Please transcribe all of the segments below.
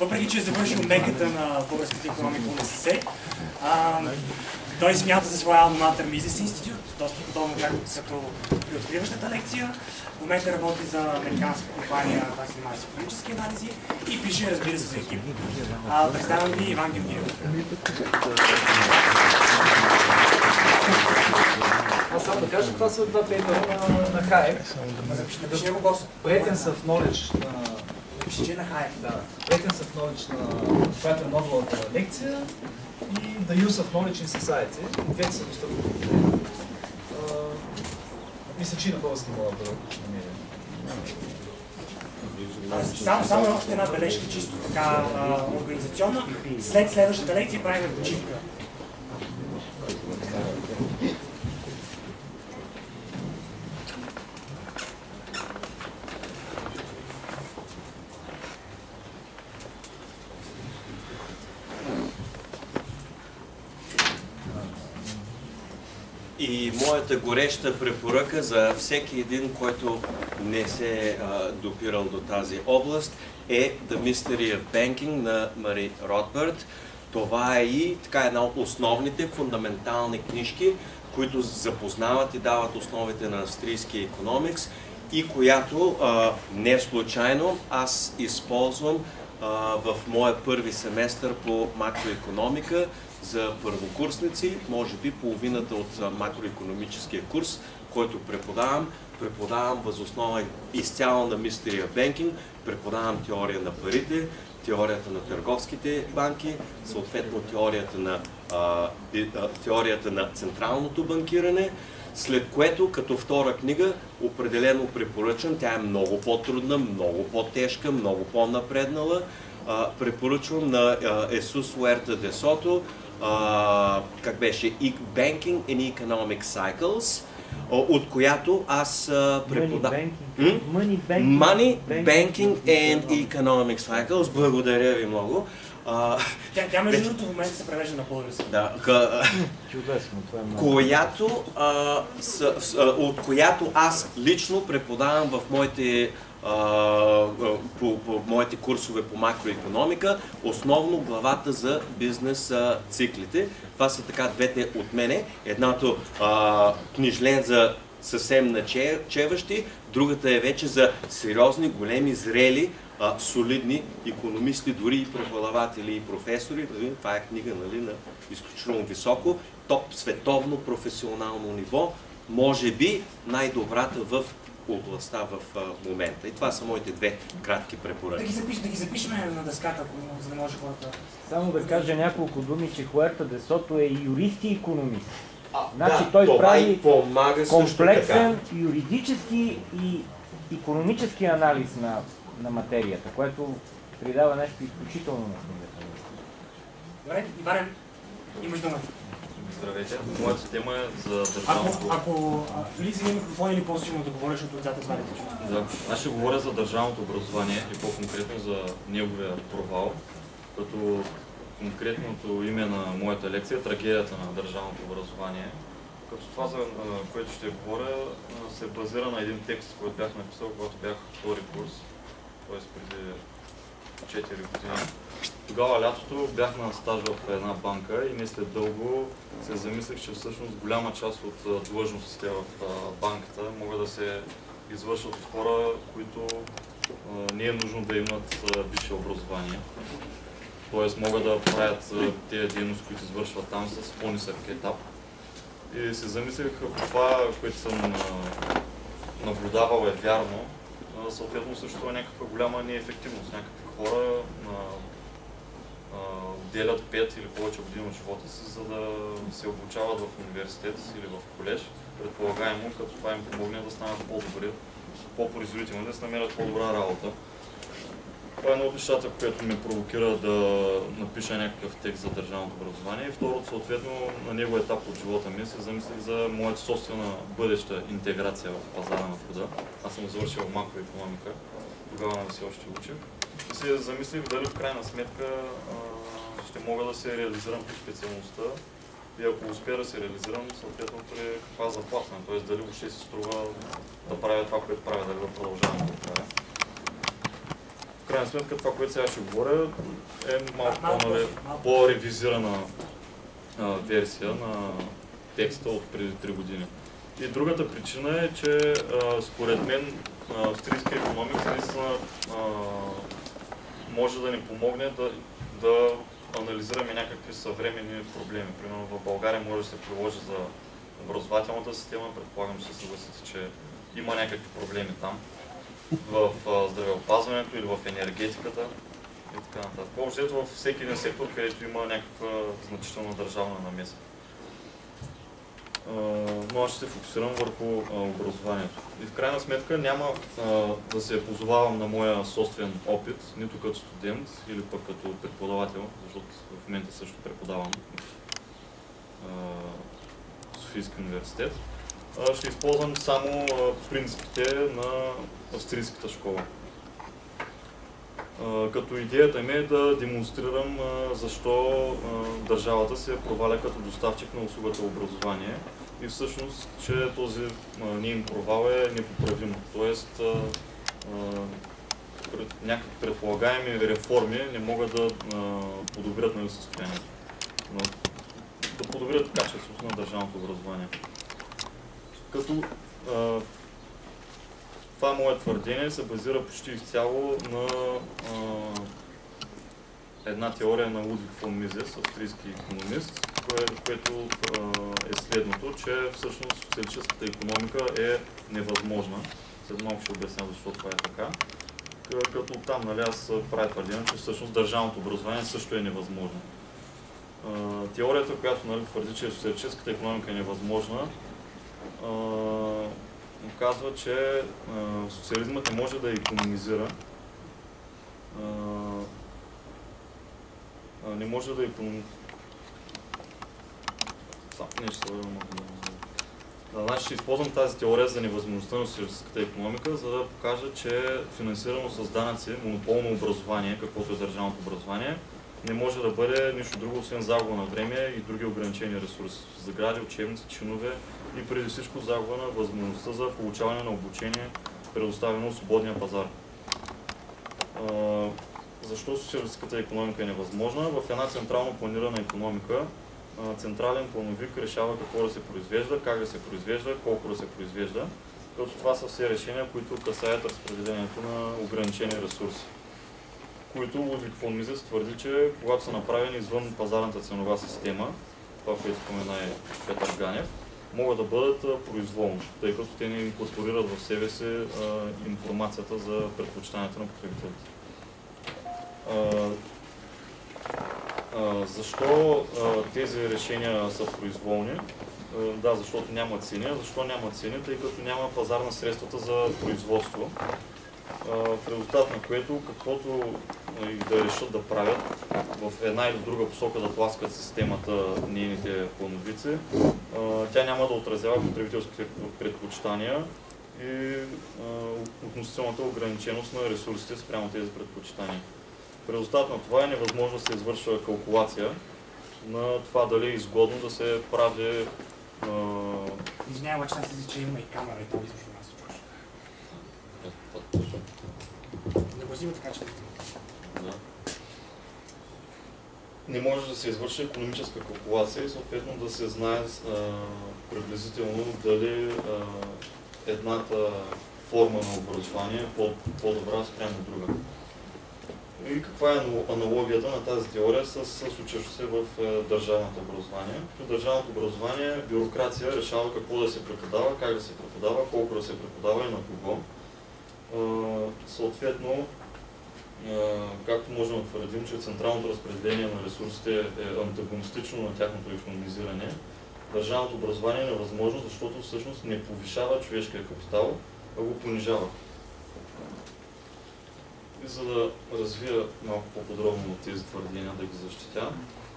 въпреки че е завършил меката на българската икономика в УНСС, той смята за своя алма матер Mises Institute, доста подобно като при откриващата лекция. В момента работи за американска компания, която се занимава с икономически анализи и пише, разбира се, за екип. Представям ви Иван Георгиев. Аз само да кажа, това са два пейпера на Хайек. Напиши го бос. Pretence of Knowledge на... Напиши, че е на Хайек. Да. Pretence of Knowledge на... която е новата лекция и The Use of Knowledge in Society. Двете са достъпни. Мисля, че и на български могат да намерим. Само още една бележка, чисто така организационна. След следващата лекция правим почивка. И моята гореща препоръка за всеки един, който не се е допирал до тази област, е The Mystery of Banking на Мари Ротбърд. Това е и така една от основните фундаментални книжки, които запознават и дават основите на австрийския икономикс и която не случайно аз използвам в моя първи семестър по макроекономика за първокурсници, може би половината от макроекономическия курс, който преподавам възоснова изцяло на Mystery of Banking, преподавам теория на парите, теорията на търговските банки, съответно теорията на централното банкиране, след което като втора книга определено препоръчвам, тя е много по-трудна, много по-тежка, много по-напреднала, препоръчвам на Есус Уерта де Сото, как беше, Banking and Economic Cycles, от която аз преподавам Money, Banking and Economic Cycles. Благодаря ви много. Тя между другото в момента се превежда на български. Да, от която аз лично преподавам в моите по моите курсове по макроекономика, основно главата за бизнес циклите. Това са така двете от мене. Едното книжлен за съвсем начеващи, другата е вече за сериозни, големи, зрели, солидни икономисти, дори и преподаватели и професори. Това е книга, нали, на изключително високо, топ световно професионално ниво, може би най-добрата в областта в момента. И това са моите две кратки препоръки. Да ги запишем на дъската, за да може хората... Само да кажа няколко думи, че Хуерта де Сото е юрист и икономист. Значи да, той прави комплексен юридически и икономически анализ на материята, което придава нещо изключително на книгата. Добре, Иванен, имаш думата. Здравейте, моята тема е за държавното... Ако влиза на микрофон или по-силно да говориш от отзад това не да, аз ще говоря за държавното образование и по-конкретно за неговия провал, като конкретното име на моята лекция е трагедията на държавното образование. Като това, за което ще говоря, се базира на един текст, който бях написал, когато бях втори курс, т.е. преди 4 години. Тогава лятото бях на стаж в една банка и не след дълго се замислих, че всъщност голяма част от длъжностите в банката могат да се извършват от хора, които не е нужно да имат висше образование. Тоест могат да правят тези дейности, които извършват там с по-нисък етап. И се замислих, ако това, което съм наблюдавал е вярно, съответно съществува някаква голяма неефективност. Някакви хора отделят 5 или повече години от живота си, за да се обучават в университет или в колеж, предполагаемо, като това им помогне да станат по-добри, по-производителни, да се намерят по-добра работа. Това е едно от нещата, което ме провокира да напиша някакъв текст за държавното образование. И второто, съответно, на него етап от живота ми се замислих за моята собствена бъдеща интеграция в пазара на труда. Аз съм завършил макроекономика, тогава не се още учих. И се замислих дали в крайна сметка ще мога да се реализирам по специалността и ако успея да се реализирам, съответно при каква заплата, т.е. дали въобще се струва да правя това, което правя, дали да продължавам да го правя. крайна сметка това, което сега ще говоря, е малко по-ревизирана версия на текста от преди 3 години. И другата причина е, че според мен австрийска икономика наистина може да ни помогне да анализираме някакви съвременни проблеми. Примерно в България може да се приложи за образователната система, предполагам, че се съгласите, че има някакви проблеми там, в здравеопазването или в енергетиката и така нататък. Въобще във всеки един сектор, където има някаква значителна държавна намеса. Но аз ще се фокусирам върху образованието. И в крайна сметка няма да се позовавам на моя собствен опит, нито като студент или пък като преподавател, защото в момента също преподавам в Софийския университет. Ще използвам само принципите на австрийската школа. Като идеята ми е да демонстрирам защо държавата се проваля като доставчик на услугата образование и всъщност, че този неин провал е непоправим. Тоест, някакви предполагаеми реформи не могат да подобрят състоянието, да подобрят качеството на държавното образование. Като това мое твърдение се базира почти изцяло на една теория на Лудвиг фон Мизес, австрийски икономист, което е следното, че всъщност социалистическата икономика е невъзможна. След малко ще обясня защо това е така. Като там, нали, аз правя твърдение, че всъщност държавното образование също е невъзможно. Теорията, която, нали, твърди, че социалистическата икономика е невъзможна, казва, че социализмът не може да икономизира, не може да Значи ще използвам тази теория за невъзможността на социалистическата икономика, за да покажа, че финансирано с данъци, монополно образование, каквото е държавното образование, не може да бъде нищо друго, освен загуба на време и други ограничени ресурси. Загради, учебници, чинове и преди всичко загуба на възможността за получаване на обучение, предоставено от свободния пазар. Защо социалистическата икономика е невъзможна? В една централно планирана икономика централен плановик решава какво да се произвежда, как да се произвежда, колко да се произвежда. Като това са все решения, които касаят разпределението на ограничени ресурси, които Лудвиг фон Мизес твърди, че когато са направени извън пазарната ценова система, това, което спомена е Петър Ганев, могат да бъдат произволни, тъй като те не инкорпорират в себе си информацията за предпочитанията на потребителите. Защо тези решения са произволни? Да, защото няма цени. Защо няма цени? Тъй като няма пазар на средствата за производство, в резултат на което каквото и да решат да правят в една или друга посока да тласкат системата нейните плановици, тя няма да отразява потребителските предпочитания и относителната ограниченост на ресурсите спрямо тези предпочитания. В резултат на това е невъзможно да се извършва калкулация на това дали е изгодно да се прави... Извинявай, обаче аз си, че има и камера и това изобщо не се чуваш. Не го взима така, че да. Не може да се извърши икономическа калкулация и съответно да се знае приблизително дали едната форма на образование е по-добра спрямо друга. И каква е аналогията на тази теория с случващо се в държавното образование? В държавното образование бюрокрация решава какво да се преподава, как да се преподава, колко да се преподава и на кого. Съответно, както можем да твърдим, че централното разпределение на ресурсите е антагонистично на тяхното икономизиране, държавното образование е невъзможно, защото всъщност не повишава човешкия капитал, а го понижава. И за да развия малко по-подробно тези твърдения, да ги защитя,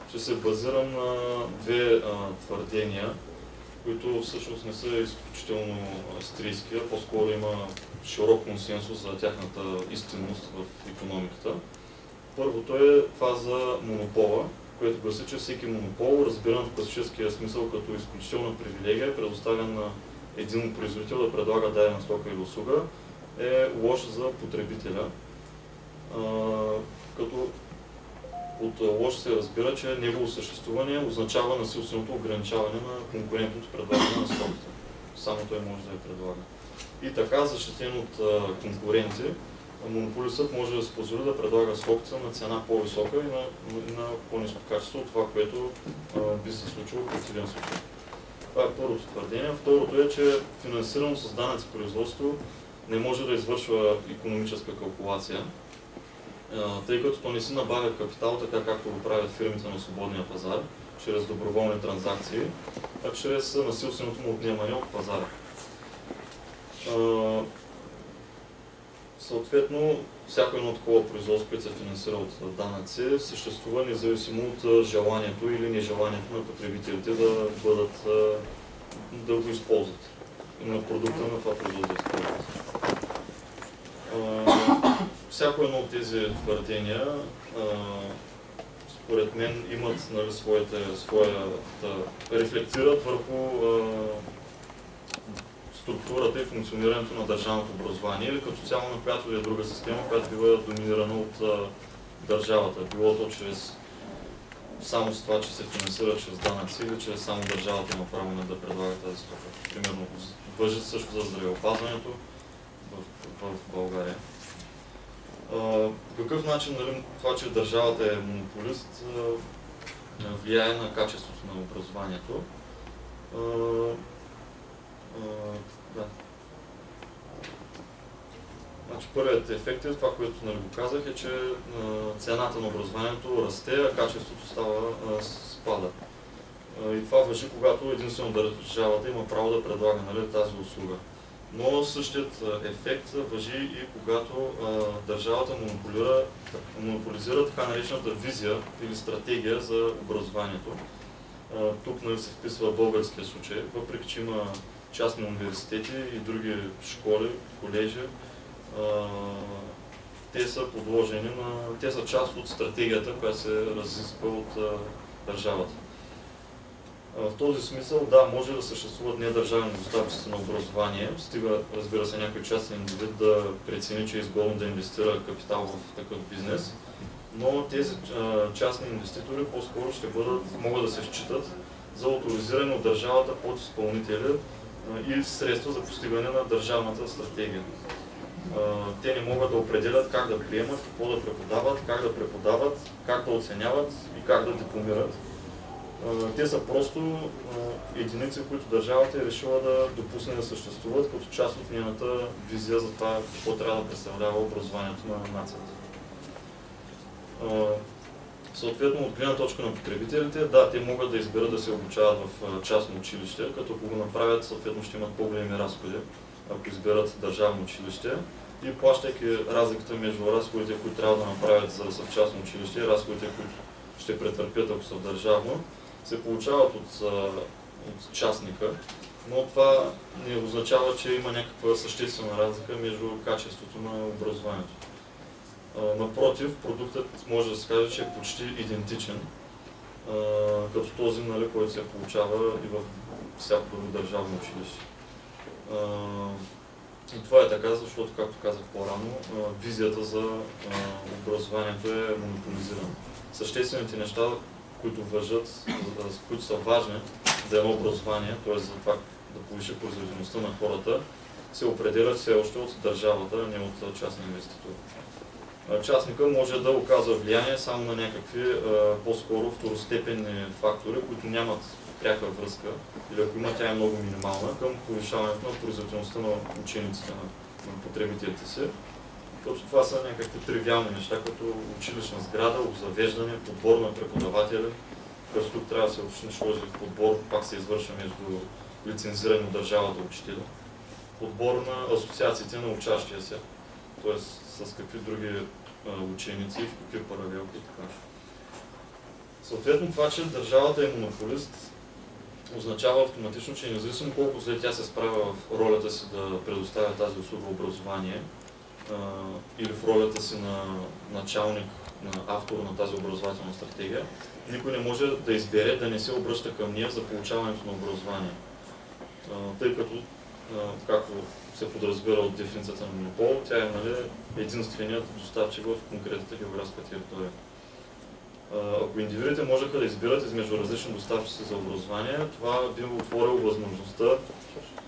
ще се базирам на две твърдения, които всъщност не са изключително австрийски, а по-скоро има широк консенсус за тяхната истинност в икономиката. Първото е това за монопола, което гласи, че всеки монопол, разбиран в класическия смисъл като изключителна привилегия, предоставен на един производител да предлага дадена стока или услуга, е лош за потребителя. Като от лош се разбира, че негово съществуване означава насилственото ограничаване на конкурентното предлагане на стоките. Само той може да я предлага. И така, защитен от конкуренти, монополистът може да се позволи да предлага стоките на цена по-висока и на по-ниско качество от това, което би се случило в противен случай. Това е първото твърдение. Второто е, че финансирано с данъци производство не може да извършва икономическа калкулация, тъй като то не си набавя капитал, така както го правят фирмите на свободния пазар, чрез доброволни транзакции, а чрез насилственото му отнемане от пазара. Съответно, всяко едно такова производство, което се финансира от данъци, съществува независимо от желанието или нежеланието на потребителите да го използват и на продукта на това производство. Всяко едно от тези твърдения, според мен, имат рефлектират върху структурата и функционирането на държавното образование или като цяло на която е друга система, която бива доминирана от държавата. Било то чрез само с това, че се финансира чрез данъци или че само държавата има право да предлага тази стока. Примерно, важи също за здравеопазването в България. По какъв начин това, че държавата е монополист, влияе на качеството на образованието? Да. Значи, първият ефект е това, което го казах, е, че цената на образованието расте, а качеството спада. И това важи, когато единствено държавата има право да предлага тази услуга. Но същият ефект важи и когато държавата монополизира така наречената визия или стратегия за образованието. Тук се вписва българския случай, въпреки че има частни университети и други школи, колежи, те са подложени те са част от стратегията, която се разисква от държавата. В този смисъл, да, може да съществуват недържавни доставчици на образование, стига, разбира се, някой частен индивид да прецени, че е изгодно да инвестира капитал в такъв бизнес, но тези частни инвеститори по-скоро могат да се считат за оторизирани от държавата подизпълнители и средства за постигане на държавната стратегия. Те не могат да определят как да приемат, какво да преподават, как да оценяват и как да дипломират. Те са просто единици, които държавата е решила да допусне да съществуват като част от нейната визия за това какво трябва да представлява образованието на нацията. Съответно, от гледна точка на потребителите, да, те могат да изберат да се обучават в частно училище, като ако го направят, съответно ще имат по-големи разходи, ако изберат държавно училище. И плащайки разликата между разходите, които трябва да направят за да са в частно училище и разходите, които ще претърпят, ако са в държавно, се получават от частника, но това не означава, че има някаква съществена разлика между качеството на образованието. Напротив, продуктът може да се каже, че е почти идентичен, като този, който се получава и в всяко друго държавно училище. И това е така, защото, както казах по-рано, визията за образованието е монополизирана. Съществените неща, които важат, които са важни за едно образование, т.е. за това да повиши производителността на хората, се определят все още от държавата, а не от частни инвеститори. Частника може да оказва влияние само на някакви по-скоро второстепенни фактори, които нямат пряка връзка, или ако има, тя е много минимална, към повишаването на производителността на учениците, на потребителите си. Като това са някакви тривиални неща, като училищна сграда, обзавеждане, подбор на преподаватели, като тук трябва да се уточни, че този подбор пак се извършва между лицензирани от държавата учители, подбор на асоциациите на учащия се, т.е. с какви други ученици, в какви паралелки и така. Съответно, това, че държавата е монополист, означава автоматично, че независимо колко зле тя се справя в ролята си да предоставя тази услуга образование или в ролята си на началник, на автор на тази образователна стратегия, никой не може да избере да не се обръща към нея за получаването на образование. Тъй като както се подразбира от дефиницията на монопол, тя е единственият доставчик в конкретната географска територия. Ако индивидите можеха да избират измежду различни доставчици за образование, това би отворило възможността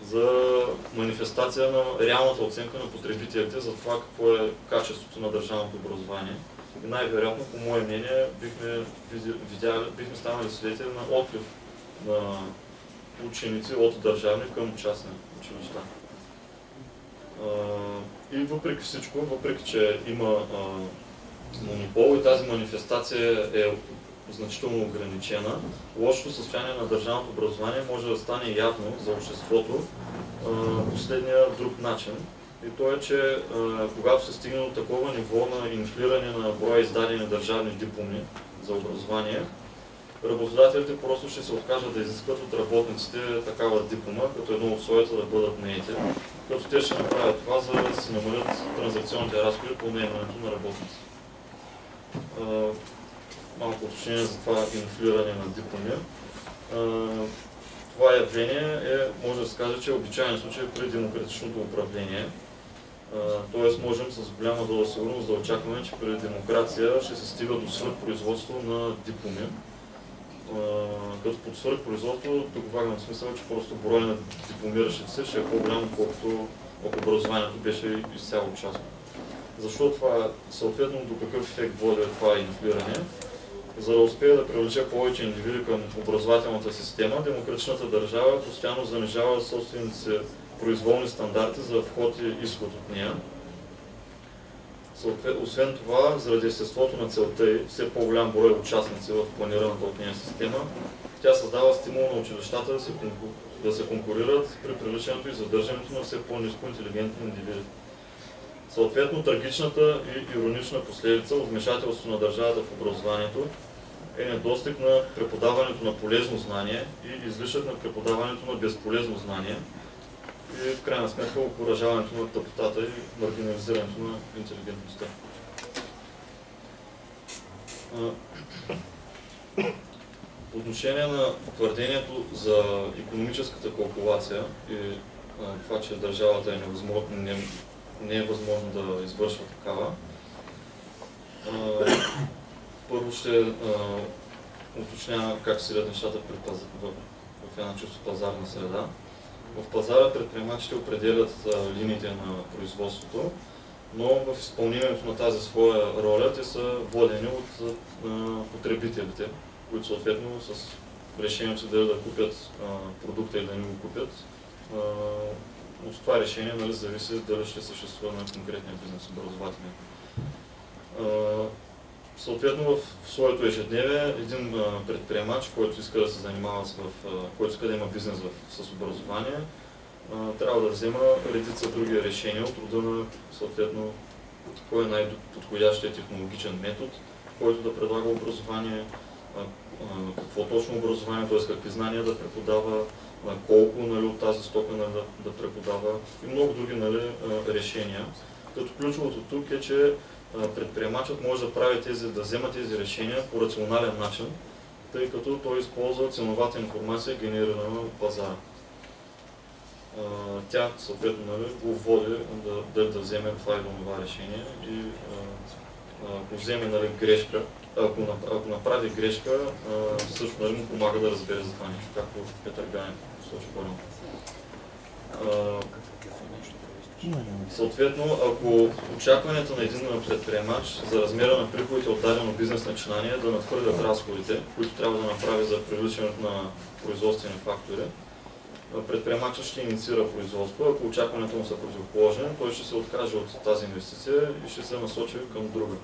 за манифестация на реалната оценка на потребителите за това какво е качеството на държавното образование. И най-вероятно, по мое мнение, бихме станали свидетели на отклив на ученици от държавни към частни училища. И въпреки всичко, въпреки че има монопол и тази манифестация е значително ограничена, лошото състояние на държавното образование може да стане явно за обществото последния друг начин. И то е, че когато се стигне до такова ниво на инфлиране на броя издадени държавни дипломи за образование, работодателите просто ще се откажат да изискват от работниците такава диплома, като едно от условията да бъдат наети, като те ще направят това, за да се намалят транзакционните разходи по наемането на работници. Малко уточнение за това инфлиране на дипломи. Това явление може да се каже, че е обичайен случай при демократичното управление. Тоест можем с голяма доля сигурност да очакваме, че при демокрация ще се стига до свръхпроизводство на дипломи. Като под свръхпроизводство, тук влагам смисъл, че просто броя на дипломиращите се ще е по-голямо, колкото ако образованието беше изцяло частно. Защо това, съответно до какъв ефект води това инфлиране? За да успее да привлече повече индивиди към образователната система, демократичната държава постоянно занижава собствените си произволни стандарти за вход и изход от нея. Освен това, заради естеството на целта и все по-голям брой участници в планираната от нея система, тя създава стимул на училищата да се конкурират при привличането и задържането на все по-ниско интелигентни индивиди. Съответно, трагичната и иронична последица от вмешателството на държавата в образованието е недостиг на преподаването на полезно знание и излишък на преподаването на безполезно знание и в крайна сметка окуражаването на тъпотата и маргинализирането на интелигентността. По отношение на твърдението за икономическата калкулация и това, че държавата не е възможно да извършва такава, първо ще уточня как седят нещата в една чисто пазарна среда. В пазара предприемачите определят линиите на производството, но в изпълнението на тази своя роля те са водени от потребителите, които съответно с решението дали да купят продукта или да не го купят. От това решение зависи дали ще съществува на конкретния бизнес образователен. Съответно в своето ежедневие един предприемач, който иска да се занимава който иска да има бизнес с образование, трябва да взема редица други решения от рода на съответно кой е най-подходящият технологичен метод, който да предлага образование, какво точно образование, т.е. какви знания да преподава, колко от тази стока да преподава и много други решения. Като ключовото тук е, че предприемачът може да взема тези решения по рационален начин, тъй като той използва ценовата информация, генерирана от пазара. Тя съответно го води да вземе това или това решение и ако вземе грешка, ако направи грешка, също му помага да разбере за това нещо, както Петър Ганев посочи по-рано. Съответно, ако очакването на един предприемач за размера на приходите от дадено бизнес начинание да надхвърлят разходите, които трябва да направи за привличането на производствени фактори, предприемачът ще инициира производство. Ако очакването му са противоположни, той ще се откаже от тази инвестиция и ще се насочи към друга.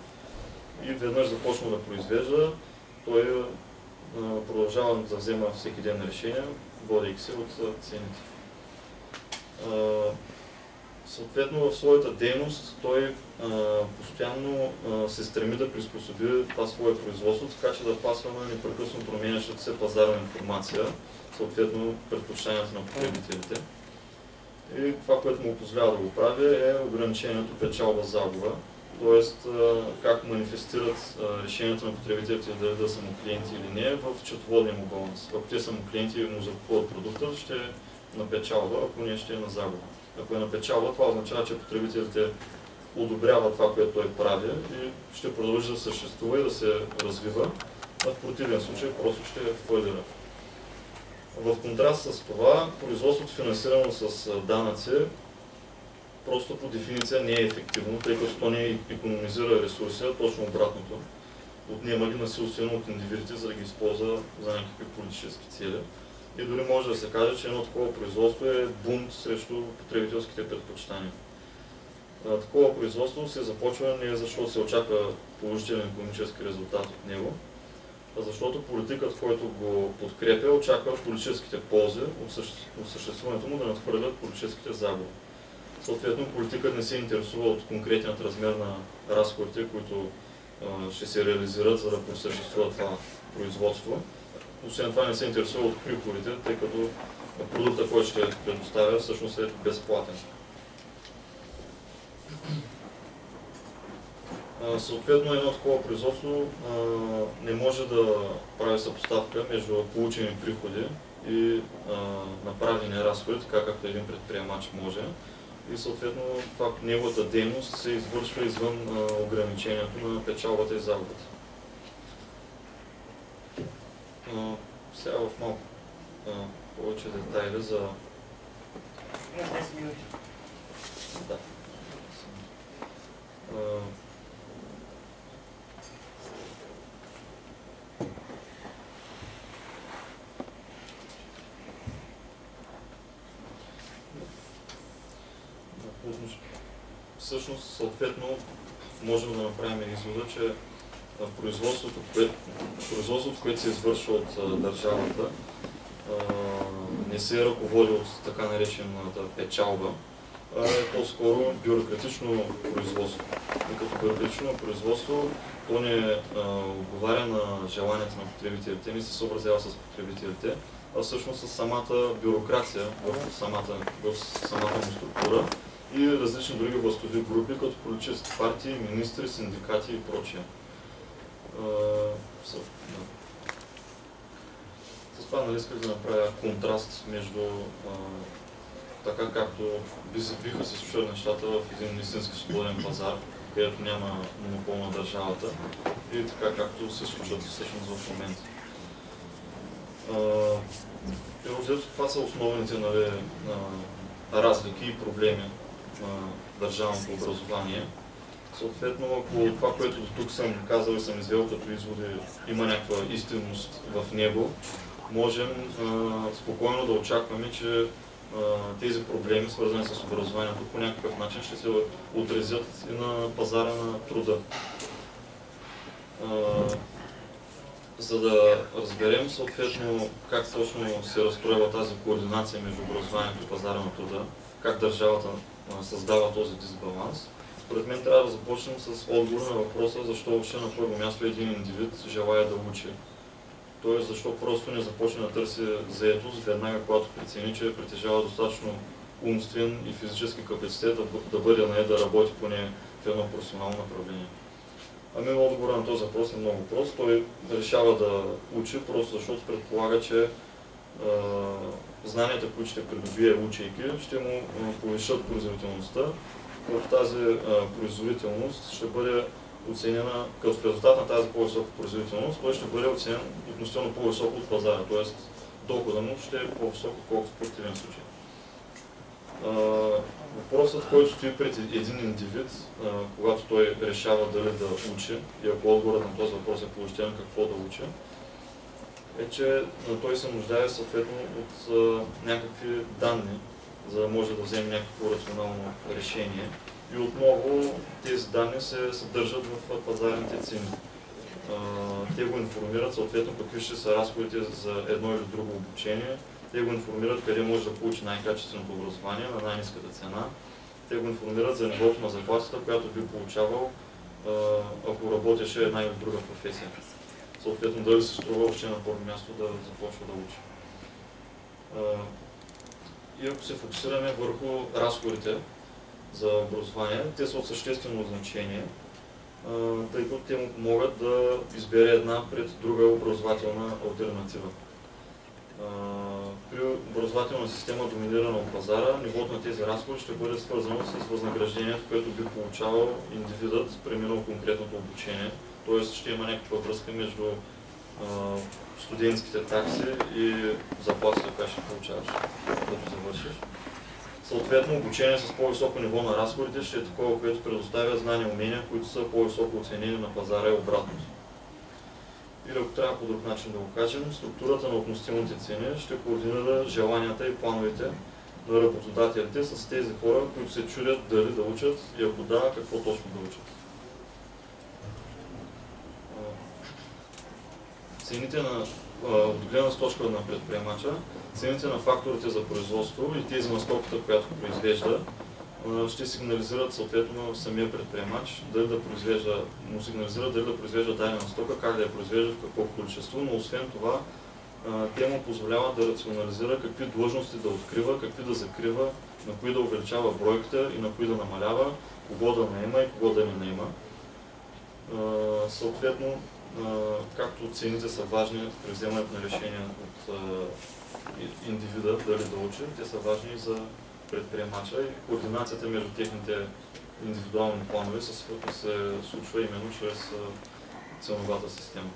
И веднъж започна да произвежда, той продължава да взема всеки ден решения, водейки се от цените. Съответно в своята дейност той постоянно се стреми да приспособи това свое производство, така че да пасва на непрекъснато променящата се пазарна информация, съответно предпочитанията на потребителите. И това, което му позволява да го прави, е ограничението печалба-загуба, т.е. как манифестират решението на потребителите дали да са му клиенти или не в счетоводния му баланс. Ако те са му клиенти и му закупуват продукта, ще на печалба, ако не ще е на загуба. Ако е на печалба, това означава, че потребителите одобряват това, което той прави и ще продължи да съществува и да се развива, а в противен случай просто ще фалира. В контраст с това, производството финансирано с данъци просто по дефиниция не е ефективно, тъй като то не икономизира ресурси, а точно обратното. Отнема ги насилствено от индивидите, за да ги използва за някакви политически цели. И дори може да се каже, че едно такова производство е бунт срещу потребителските предпочитания. Такова производство се започва не защото се очаква положителен икономически резултат от него, а защото политикът, който го подкрепя, очаква политическите ползи от съществуването му да надхвърлят политическите загуби. Съответно, политикът не се интересува от конкретният размер на разходите, които ще се реализират, за да просъществува това производство. Освен това не се интересува от приходите, тъй като продукта, който ще предоставя, всъщност е безплатен. Съответно, едно такова производство не може да прави съпоставка между получени приходи и направени разходи, така както един предприемач може. И съответно, това неговата дейност се извършва извън ограничението на печалбата и загубата. Сега в малко повече детайли за... 10 минути. Да. Всъщност, съответно, можем да направим извода, че производството, което се извършва от държавата, не се ръководи от така наречената печалба, а е по-скоро бюрократично производство. И като бюрократично производство, то не отговаря на желанията на потребителите, не се съобразява с потребителите, а всъщност с самата бюрокрация в самата му структура и различни други властови групи, като политически партии, министри, синдикати и прочие. С това исках да направя контраст между така както биха се случили нещата в един истински свободен пазар, където няма монопол на държавата, и така както се случват всъщност в момента. Това са основните разлики и проблеми на държавното образование. Съответно, ако това, което до тук съм казал и съм извел като изводи, има някаква истинност в него, можем спокойно да очакваме, че тези проблеми, свързани с образованието, по някакъв начин ще се отразят и на пазара на труда. За да разберем съответно как точно се разстроява тази координация между образованието и пазара на труда, как държавата създава този дисбаланс, според мен трябва да започнем с отговор на въпроса защо въобще на първо място един индивид желая да учи. Тоест защо просто не започне да търси заетост веднага, когато прецени, че притежава достатъчно умствен и физически капацитет да бъде нает да работи поне в едно професионално направление. Ами отговорът на този въпрос е много прост. Той решава да учи просто защото предполага, че знанията, които ще придобие учейки, ще му повишат производителността. В тази производителност ще бъде оценена, като в резултат на тази по-висока производителност, той ще бъде оценен относително по-високо от пазара, т.е. дохода му ще е по-висок, отколкото в противен случай. Въпросът, който стои пред един индивид, когато той решава дали да учи, и ако отговорът на този въпрос е положителен какво да учи, е, че той се нуждае съответно от някакви данни, за да може да вземе някакво рационално решение. И отново тези данни се съдържат в пазарните цени. Те го информират съответно какви ще са разходите за едно или друго обучение. Те го информират къде може да получи най-качественото образование на най-ниската цена. Те го информират за нивото на заплатата, която би получавал, ако работеше една или друга професия. Съответно дали се струва още на първо място да започва да учи. И ако се фокусираме върху разходите за образование, те са от съществено значение, тъй като те му помогат да избере една пред друга образователна алтернатива. при образователна система, доминирана от пазара, нивото на тези разходи ще бъде свързано с възнаграждението, което би получавал индивидът, преминал конкретното обучение. Тоест ще има някаква връзка между студентските такси и заплатите, която ще получаваш, като завършиш. Съответно, обучение с по-високо ниво на разходите ще е такова, което предоставя знания и умения, които са по-високо оценени на пазара и обратно. Или ако трябва по друг начин да го кажем, структурата на относителните цени ще координира желанията и плановете на работодателите с тези хора, които се чудят дали да учат и ако да, какво точно да учат. Цените от гледна точка на предприемача, цените на факторите за производство и тези на стоката, която произвежда, ще сигнализират съответно самия предприемач дали да произвежда, му сигнализират дали да произвежда дадена стока, как да я произвежда, в какво количество, но освен това те му позволяват да рационализира какви длъжности да открива, какви да закрива, на кои да увеличава бройката и на кои да намалява, кого да наема и кого да не наема. Съответно, както цените са важни при вземането на решения от индивида дали да учи, те са важни и за предприемача и координацията между техните индивидуални планове се случва именно чрез ценовата система.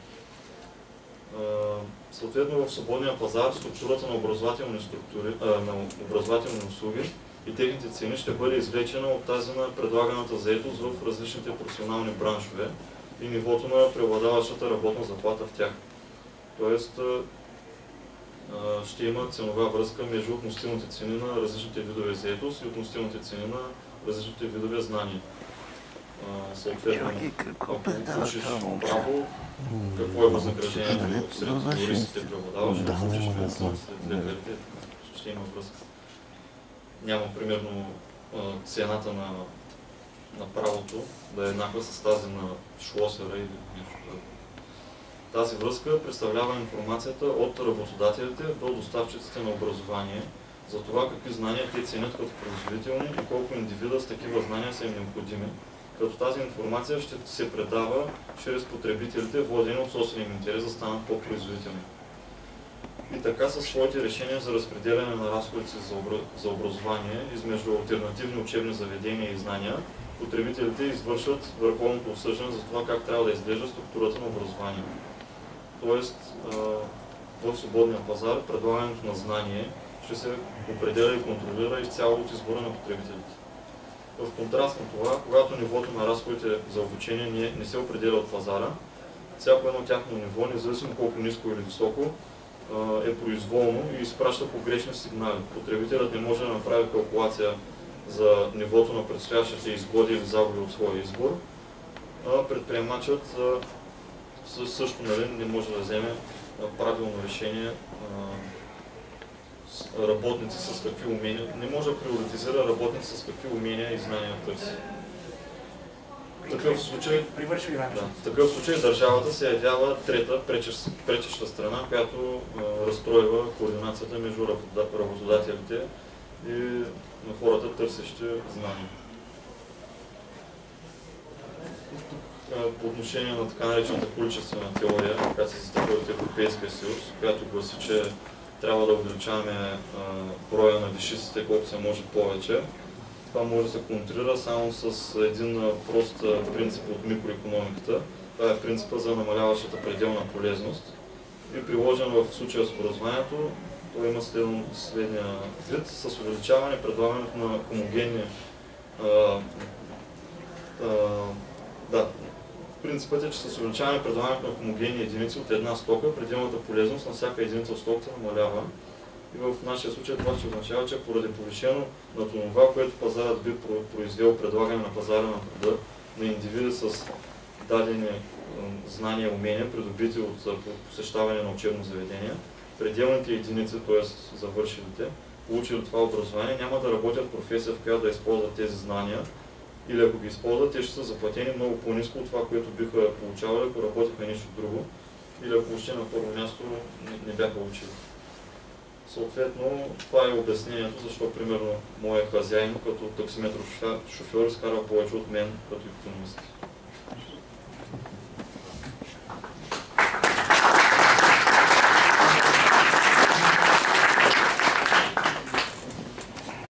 Съответно в свободния пазар структурата на образователни услуги и техните цени ще бъде извлечена от тази на предлаганата заетост в различните професионални браншове и нивото на преобладаващата работна заплата в тях. Тоест, ще има ценова връзка между относителните цени на различните видове заетост и относителните цени на различните видове знания. Съответно, ако учиш право, какво е възнаграждението сред юристите преобладаващо, ако учиш медицина сред лекарите, ще има връзка. Няма, примерно, цената на правото да е еднаква с тази на шлосера или нещо. Тази връзка представлява информацията от работодателите до доставчиците на образование за това какви знания те ценят като производителни и колко индивида с такива знания са им необходими. Като тази информация ще се предава чрез потребителите, водени от собствения интерес да станат по-производителни. И така със своите решения за разпределяне на разходите за образование измежду алтернативни учебни заведения и знания, потребителите извършват върховното осъждане за това как трябва да изглежда структурата на образование. Тоест, в свободния пазар предлагането на знание ще се определя и контролира изцяло от избора на потребителите. В контраст на това, когато нивото на разходите за обучение не се определя от пазара, всяко едно тяхно ниво, независимо колко ниско или високо, е произволно и изпраща погрешни сигнали. Потребителят не може да направи калкулация за нивото на предстоящите изгоди или загуби от своя избор, а предприемачът също не може да вземе правилно решение работници с какви умения, не може да приоритизира работници с какви умения и знания търси. В такъв случай държавата се явява трета пречеща страна, която разстройва координацията между работодателите и на хората, търсещи знания. По отношение на така наречената количествена теория, която се застъпва от Европейския съюз, която гласи, че трябва да увеличаваме броя на висшистите колко се може повече. Това може да се контрира само с един прост принцип от микроекономиката. Това е принципа за намаляващата пределна полезност. И приложен в случая с образованието, той има следния вид. С увеличаване предлагането на хомогенни принципът е, че с увеличаване предлагането на хомогенни единици от една стока, пределната полезност на всяка единица от стоката намалява. И в нашия случай това ще означава, че поради повишено на това, което пазарът би произвел предлагане на пазара на труда на индивиди с дадени знания и умения, придобити от посещаване на учебно заведение, пределните единици, т.е. завършилите, получили това образование, няма да работят професия, в която да използват тези знания, или ако ги използват, те ще са заплатени много по-ниско от това, което биха получавали, ако работиха нещо друго, или ако още на първо място не бяха учили. Съответно, това е обяснението, защо, примерно, моят хазяин, като таксиметров шофьор, изкарва повече от мен като икономист.